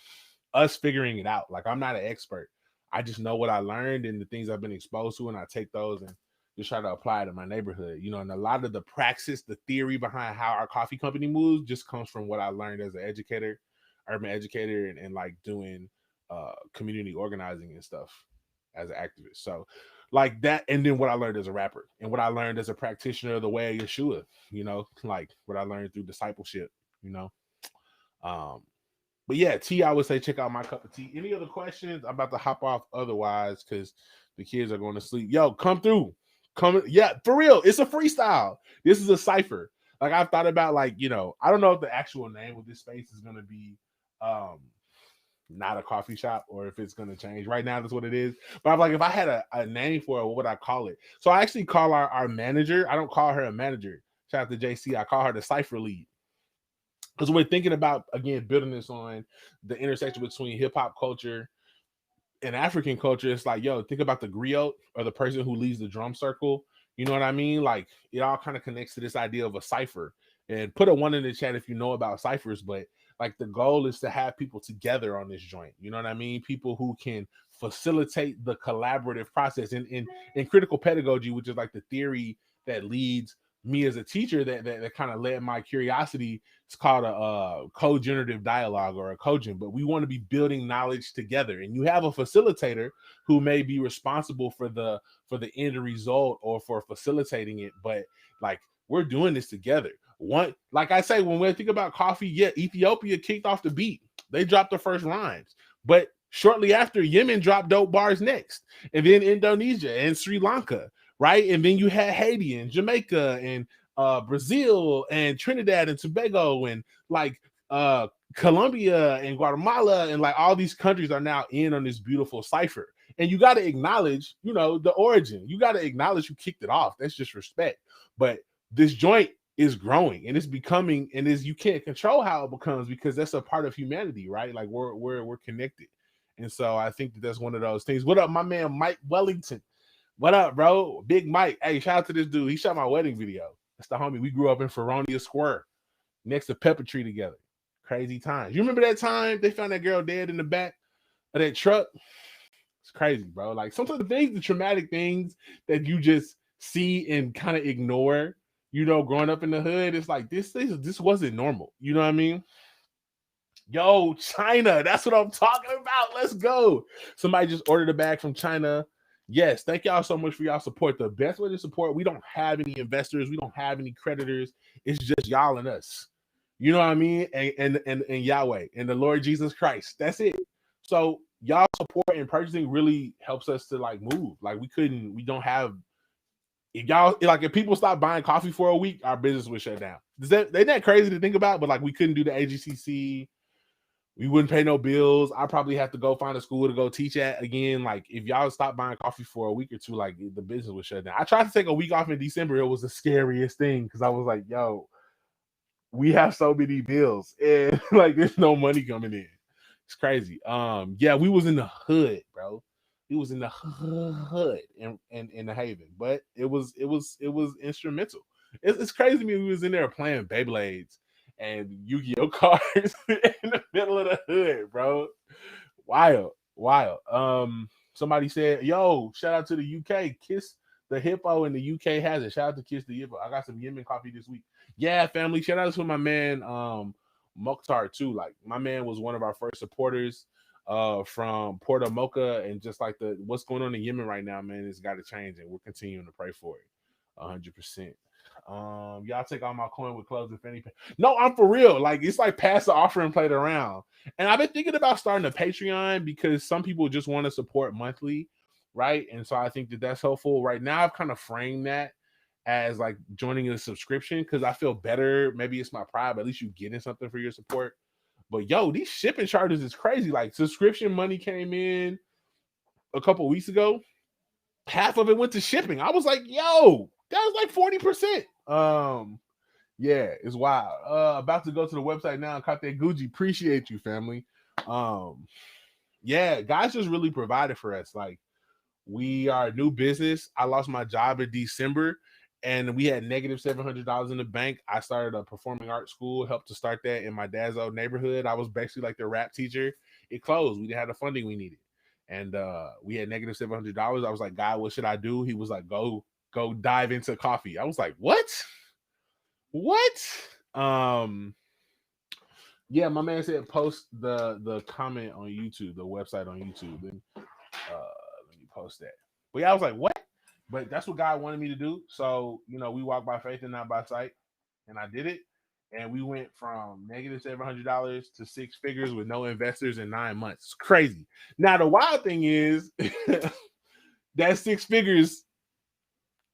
us figuring it out. Like, I'm not an expert. I just know what I learned and the things I've been exposed to, and I take those and just try to apply it in my neighborhood. And a lot of the praxis, the theory behind how our coffee company moves just comes from what I learned as an educator, urban educator, and like doing community organizing and stuff as an activist. So like that, and then what I learned as a rapper and what I learned as a practitioner of the way of Yeshua, like what I learned through discipleship, But yeah, tea, I would say check out My Cup of Tea. Any other questions? I'm about to hop off otherwise because the kids are going to sleep. Yo, come through. Yeah, for real. It's a freestyle. This is a cipher. Like, I've thought about, like, I don't know if the actual name of this space is going to be not a coffee shop or if it's going to change. Right now, that's what it is. But I'm like, if I had a name for it, what would I call it? So I actually call our manager. I don't call her a manager. Shout out to JC. I call her the cipher lead. Because we're thinking about, again, building this on the intersection between hip hop culture and African culture. It's like, yo, think about the griot or the person who leads the drum circle. You know what I mean? Like, it all kind of connects to this idea of a cipher. And put a 1 in the chat if you know about ciphers. But like, the goal is to have people together on this joint. You know what I mean? People who can facilitate the collaborative process in critical pedagogy, which is like the theory that leads me as a teacher that kind of led my curiosity. It's called a co-generative dialogue or a cogent, but we want to be building knowledge together. And you have a facilitator who may be responsible for the end result or for facilitating it. But like, we're doing this together. Like I say, when we think about coffee, yeah, Ethiopia kicked off the beat. They dropped the first rhymes, but shortly after, Yemen dropped dope bars next, and then Indonesia and Sri Lanka. Right. And then you had Haiti and Jamaica and Brazil and Trinidad and Tobago and like Colombia and Guatemala, and like all these countries are now in on this beautiful cipher. And you got to acknowledge, the origin. You got to acknowledge who kicked it off. That's just respect. But this joint is growing and it's becoming, and you can't control how it becomes because that's a part of humanity, right? Like we're connected. And so I think that's one of those things. What up, my man Mike Wellington? What up, bro? Big Mike. Hey, shout out to this dude. He shot my wedding video. That's the homie. We grew up in Feronia Square next to Pepper Tree together. Crazy times. You remember that time they found that girl dead in the back of that truck? It's crazy, bro. Like, sometimes the traumatic things that you just see and kind of ignore, growing up in the hood, it's like this wasn't normal. You know what I mean? Yo, China. That's what I'm talking about. Let's go. Somebody just ordered a bag from China. Yes, thank y'all so much for y'all support. The best way to support, we don't have any investors, we don't have any creditors. It's just y'all and us. You know what I mean? And Yahweh and the Lord Jesus Christ. That's it. So y'all support and purchasing really helps us to like move. Like, we don't have, if people stop buying coffee for a week, our business would shut down. Ain't that crazy to think about? But like, we couldn't do the AGCC. We wouldn't pay no bills. I probably have to go find a school to go teach at again. Like, if y'all stop buying coffee for a week or two, like, the business would shut down. I tried to take a week off in December. It was the scariest thing because I was like, yo, we have so many bills and like there's no money coming in. It's crazy. Yeah, we was in the hood, bro. We was in the hood in the Haven, but it was instrumental. It's crazy to me. We was in there playing Beyblades and Yu-Gi-Oh cards in the middle of the hood, bro. Wild, wild. Somebody said, "Yo, shout out to the UK. Kiss the Hippo in the UK has it. Shout out to Kiss the Hippo. I got some Yemen coffee this week. Yeah, family. Shout out to my man, Mokhtar too. Like my man was one of our first supporters, from Porto Mocha, and just like the what's going on in Yemen right now, man, it's got to change, and we're continuing to pray for it, 100%. Y'all take all my coin with clothes if any. No, I'm for real. Like it's like pass the offer and played around. And I've been thinking about starting a Patreon because some people just want to support monthly, right? And so I think that that's helpful. Right now, I've kind of framed that as like joining a subscription because I feel better. Maybe it's my pride, but at least you getting something for your support. But yo, these shipping charges is crazy. Like subscription money came in a couple weeks ago. Half of it went to shipping. I was like, yo, that was like 40%. Yeah, it's wild. About to go to the website now and caught that Gucci. Appreciate you, family. Yeah, guys just really provided for us. Like we are a new business. I lost my job in December and we had negative $700 in the bank. I started a performing arts school, helped to start that in my dad's old neighborhood. I was basically like the rap teacher. It closed. We didn't have the funding we needed. And we had negative $700. I was like, God, what should I do? He was like, go dive into coffee. I was like, what? Yeah, my man said post the comment on YouTube, the website on YouTube, and let me post that. But yeah, I was like, what? But that's what God wanted me to do. So we walk by faith and not by sight, and I did it. And we went from negative $700 to six figures with no investors in 9 months. It's crazy. Now the wild thing is that six figures.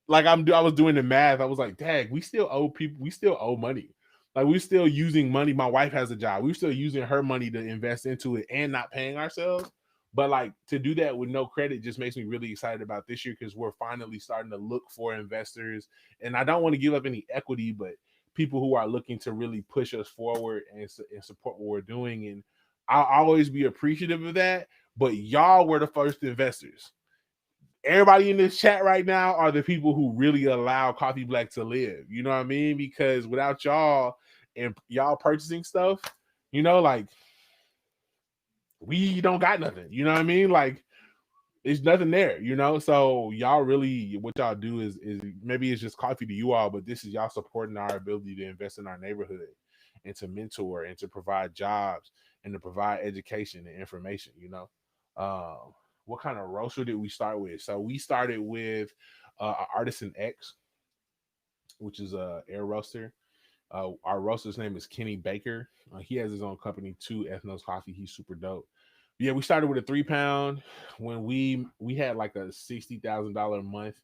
Like I was doing the math. I was like, dang, we still owe people. We still owe money. Like we're still using money. My wife has a job. We're still using her money to invest into it and not paying ourselves. But like to do that with no credit just makes me really excited about this year because we're finally starting to look for investors. And I don't want to give up any equity, but people who are looking to really push us forward and support what we're doing. And I'll always be appreciative of that. But y'all were the first investors. Everybody in this chat right now are the people who really allow Coffee Black to live. You know what I mean? Because without y'all and y'all purchasing stuff, like we don't got nothing. You know what I mean? Like there's nothing there, So y'all really, what y'all do is maybe it's just coffee to you all, but this is y'all supporting our ability to invest in our neighborhood and to mentor and to provide jobs and to provide education and information, What kind of roaster did we start with? So we started with Artisan X, which is a air roaster. Our roaster's name is Kenny Baker. He has his own company too, Ethnos Coffee. He's super dope. Yeah, we started with a 3-pound when we had like a $60,000 a month.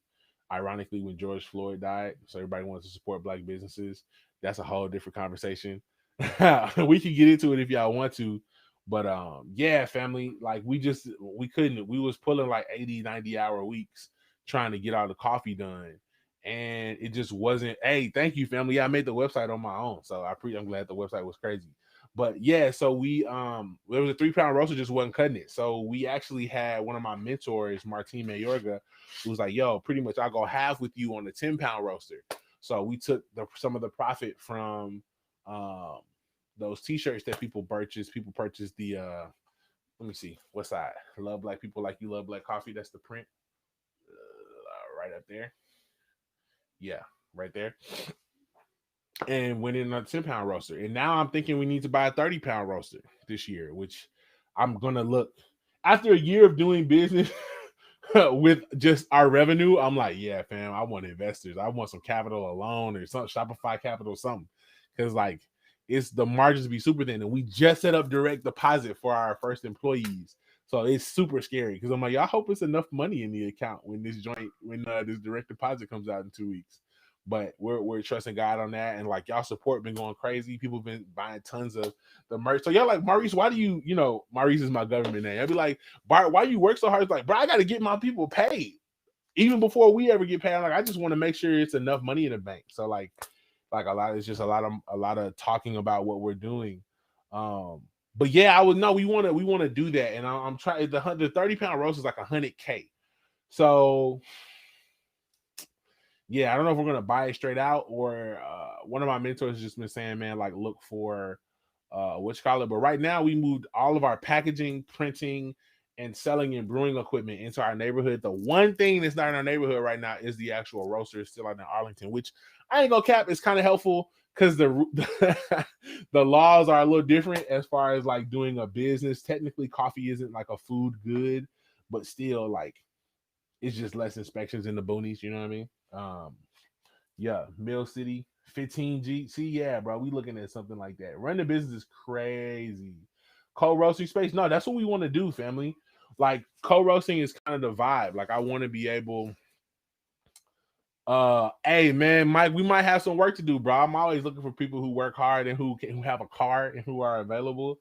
Ironically, when George Floyd died, so everybody wants to support Black businesses. That's a whole different conversation. We can get into it if y'all want to. But yeah, family, like we couldn't. We was pulling like 80-90 hour weeks trying to get all the coffee done. And it just wasn't. Hey, thank you, family. Yeah, I made the website on my own. So I'm glad the website was crazy. But yeah, so we there was a 3-pound roaster, just wasn't cutting it. So we actually had one of my mentors, Martin Mayorga, who was like, yo, pretty much I'll go half with you on the 10-pound roaster. So we took some of the profit from those t-shirts that people purchased. People purchased the let me see, what side? Love Black people like you love Black coffee. That's the print. Right up there. Yeah, right there. And went in a 10-pound roaster. And now I'm thinking we need to buy a 30-pound roaster this year, which I'm gonna look after a year of doing business with just our revenue. I'm like, yeah, fam, I want investors. I want some capital alone or some Shopify capital or something. Because like it's the margins be super thin. And we just set up direct deposit for our first employees. So it's super scary because I'm like, I hope it's enough money in the account when this direct deposit comes out in 2 weeks. But we're trusting God on that, and like y'all support been going crazy. People been buying tons of the merch. So y'all like, Maurice, why do you Maurice is my government name. I'd be like, Bart, why you work so hard? It's like, bro, I got to get my people paid even before we ever get paid. I'm like, I just want to make sure it's enough money in the bank. So like a lot of talking about what we're doing. But yeah, I would know we want to do that, and I'm trying the 30-pound roast is like 100K. So yeah, I don't know if we're gonna buy it straight out or one of my mentors has just been saying, man, like look for what you call it. But right now we moved all of our packaging, printing, and selling and brewing equipment into our neighborhood. The one thing that's not in our neighborhood right now is the actual roaster still out in Arlington, which I ain't gonna cap. It's kind of helpful because the laws are a little different as far as like doing a business. Technically, coffee isn't like a food good, but still like it's just less inspections in the boonies. You know what I mean? Yeah, Mill City, 15G. See, yeah, bro, we looking at something like that. Run the business is crazy. Co-roasting space. No, that's what we want to do, family. Like co-roasting is kind of the vibe. Like I want to be able. Hey man, Mike, we might have some work to do, bro. I'm always looking for people who work hard and who have a car and who are available.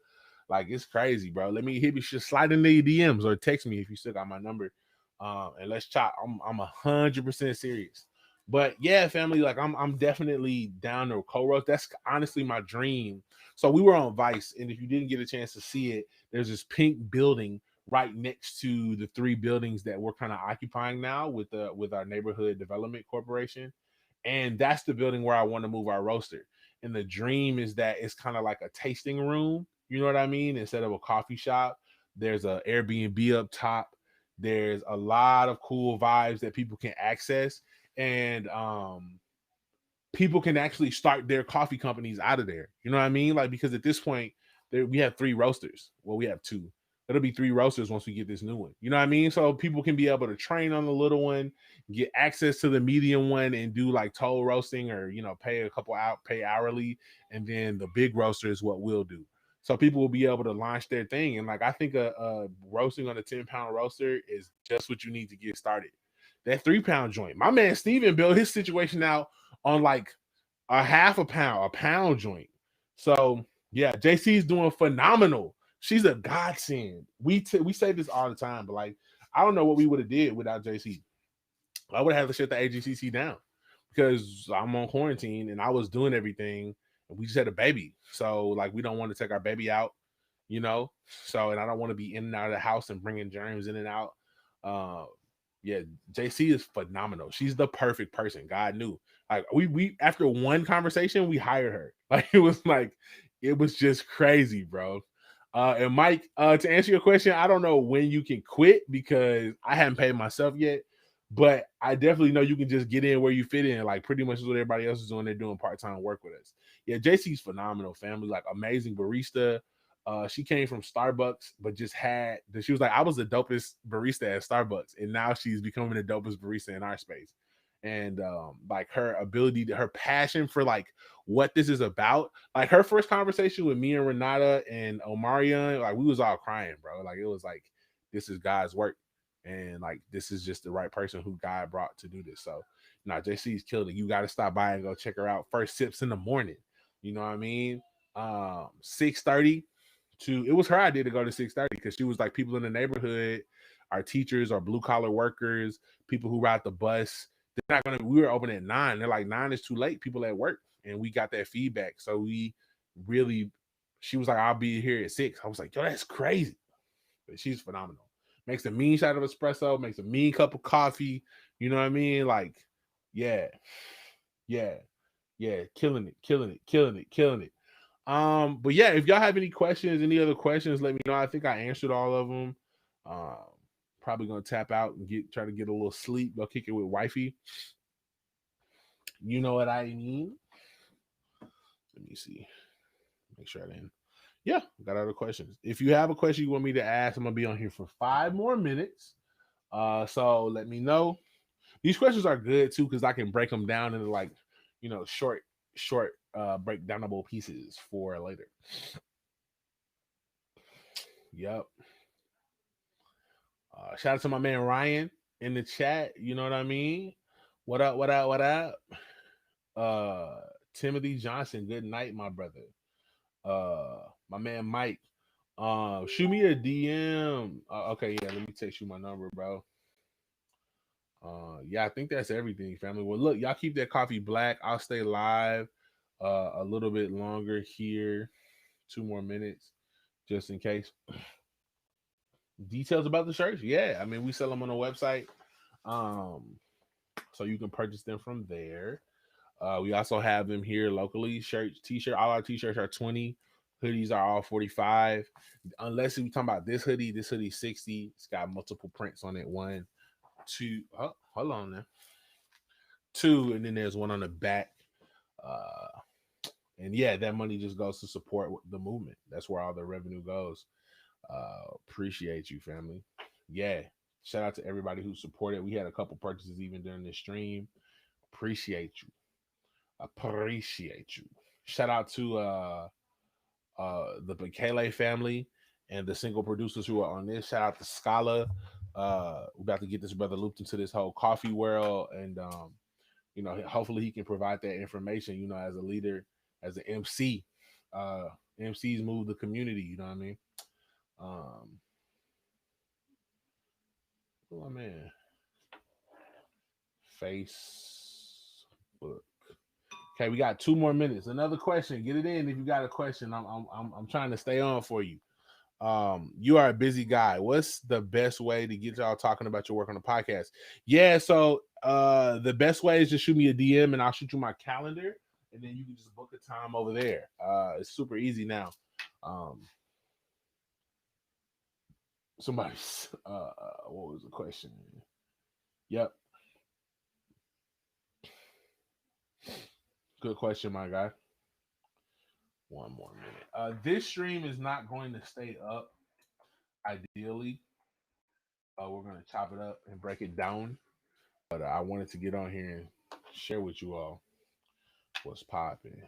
Like it's crazy, bro. Let me hit me, just slide into your DMs or text me if you still got my number. And let's chop. I'm 100% serious. But yeah, family, like I'm definitely down to co-roast. That's honestly my dream. So we were on Vice, and if you didn't get a chance to see it, there's this pink building right next to the three buildings that we're kind of occupying now with our neighborhood development corporation. And that's the building where I want to move our roaster. And the dream is that it's kind of like a tasting room, you know what I mean? Instead of a coffee shop, there's a Airbnb up top. There's a lot of cool vibes that people can access. And people can actually start their coffee companies out of there. You know what I mean? Like because at this point, we have three roasters. Well, we have two. It'll be three roasters once we get this new one. You know what I mean? So people can be able to train on the little one, get access to the medium one, and do like toll roasting or pay a couple out, pay hourly, and then the big roaster is what we'll do. So people will be able to launch their thing. And like I think a roasting on a 10-pound roaster is just what you need to get started. That 3-pound joint. My man Steven built his situation out on like a half a pound joint. So yeah, JC's doing phenomenal. She's a godsend. We say this all the time, but like I don't know what we would have did without JC. I would have had to shut the AGCC down because I'm on quarantine and I was doing everything and we just had a baby. So like we don't want to take our baby out, you know. So and I don't want to be in and out of the house and bringing germs in and out. Uh, yeah, JC is phenomenal. She's the perfect person. God knew. Like we after one conversation, we hired her. Like it was just crazy, bro. And Mike, to answer your question, I don't know when you can quit because I haven't paid myself yet, but I definitely know you can just get in where you fit in. Like pretty much what everybody else is doing. They're doing part-time work with us. Yeah, JC's phenomenal. Family, like amazing barista. She came from Starbucks, but she was like, I was the dopest barista at Starbucks, and now she's becoming the dopest barista in our space. And like her ability her passion for like what this is about, like her first conversation with me and Renata and Omarion, like we was all crying, bro. Like it was like this is God's work, and like this is just the right person who God brought to do this. So now JC's killed it. You got to stop by and go check her out. First sips in the morning, you know what I mean? 6:30 to it was her idea to go to 6:30 because she was like people in the neighborhood, our teachers, our blue collar workers, people who ride the bus. They're not gonna. We were open at 9. They're like 9 is too late. People at work, and we got that feedback. So we really. She was like, "I'll be here at 6." I was like, "Yo, that's crazy." But she's phenomenal. Makes a mean shot of espresso. Makes a mean cup of coffee. You know what I mean? Like, yeah, yeah, yeah, killing it, killing it, killing it, killing it. But yeah, if y'all have any questions, any other questions, let me know. I think I answered all of them. Um, Probably gonna tap out and try to get a little sleep. Go kick it with wifey. You know what I mean? Let me see. Make sure I didn't. Yeah, got other questions. If you have a question you want me to ask, I'm gonna be on here for 5 more minutes. So let me know. These questions are good too because I can break them down into like, short breakdownable pieces for later. Yep. Shout out to my man Ryan in the chat. You know what I mean? What up? What up? What up? Timothy Johnson. Good night, my brother. My man Mike. Shoot me a DM. Okay, yeah. Let me text you my number, bro. Yeah, I think that's everything, family. Well, look, y'all keep that coffee black. I'll stay live a little bit longer here. 2 more minutes. just in case. Details about the shirts, yeah. I mean, we sell them on the website, um, so you can purchase them from there. We also have them here locally. Shirts, t-shirt. All our t-shirts are 20. Hoodies are all 45. Unless we talking about this hoodie. This hoodie 60. It's got multiple prints on it. One, two. Oh, hold on now. Two, and then there's one on the back. Uh, and yeah, that money just goes to support the movement. That's where all the revenue goes. Appreciate you, family. Yeah. Shout out to everybody who supported. We had a couple purchases even during this stream. Appreciate you. Appreciate you. Shout out to the Bekele family and the single producers who are on this. Shout out to Scala. We're about to get this brother looped into this whole coffee world, and hopefully he can provide that information. As a leader, as an MC, MCs move the community. You know what I mean? Oh man, Facebook. Okay, we got 2 more minutes. Another question. Get it in if you got a question. I'm trying to stay on for you. You are a busy guy. What's the best way to get y'all talking about your work on the podcast? Yeah, so the best way is just shoot me a DM and I'll shoot you my calendar, and then you can just book a time over there. It's super easy now. Somebody's what was the question? Yep. Good question, my guy. 1 more minute. This stream is not going to stay up. Ideally, we're going to chop it up and break it down. But I wanted to get on here and share with you all what's popping.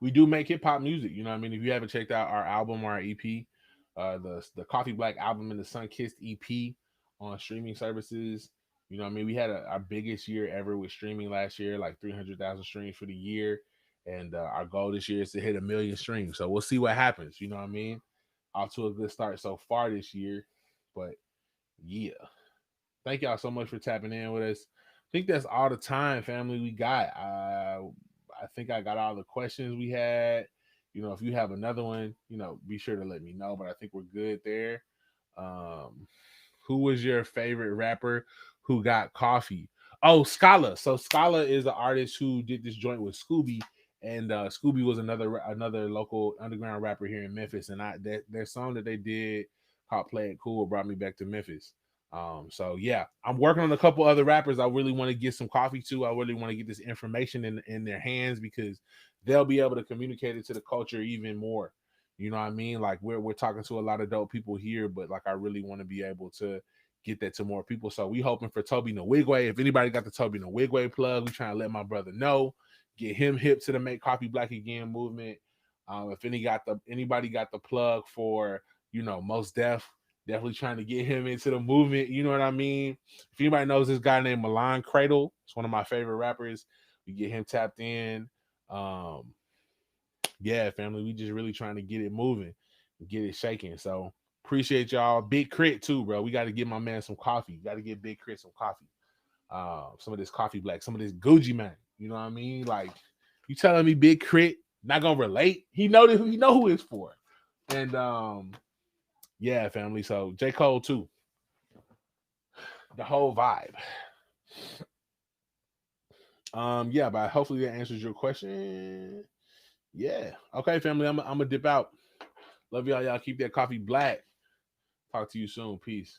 We do make hip hop music. You know what I mean? If you haven't checked out our album or our EP, the Coffee Black album and the Sun Kissed EP on streaming services. You know what I mean? We had our biggest year ever with streaming last year, like 300,000 streams for the year. And our goal this year is to hit 1 million streams. So we'll see what happens. You know what I mean? Off to a good start so far this year. But yeah. Thank y'all so much for tapping in with us. I think that's all the time, family, we got. I think I got all the questions we had. If you have another one, be sure to let me know. But I think we're good there. Who was your favorite rapper who got coffee? Oh, Scala. So Scala is an artist who did this joint with Scooby, and Scooby was another local underground rapper here in Memphis. And their song that they did called "Play It Cool" brought me back to Memphis. So yeah, I'm working on a couple other rappers I really want to get some coffee to. I really want to get this information in their hands because they'll be able to communicate it to the culture even more. You know what I mean? Like we're talking to a lot of dope people here, but like I really want to be able to get that to more people. So we hoping for Toby Nwigwe. If anybody got the Toby Nwigwe plug, we trying to let my brother know, get him hip to the Make Coffee Black Again movement. If anybody got the plug for Most Def, definitely trying to get him into the movement. You know what I mean? If anybody knows this guy named Milan Cradle, it's one of my favorite rappers. We get him tapped in. Yeah, family, we just really trying to get it moving, get it shaking. So appreciate y'all. Big Crit too, bro. We got to get my man some coffee. Got to get Big Crit some coffee. Some of this Coffee Black, some of this Gucci man. You know what I mean? Like you telling me Big Crit not gonna relate? He know who it's for. And yeah, family. So J. Cole too. The whole vibe. Yeah, but hopefully that answers your question. Yeah. Okay, family. I'm gonna dip out. Love y'all. Y'all keep that coffee black. Talk to you soon. Peace.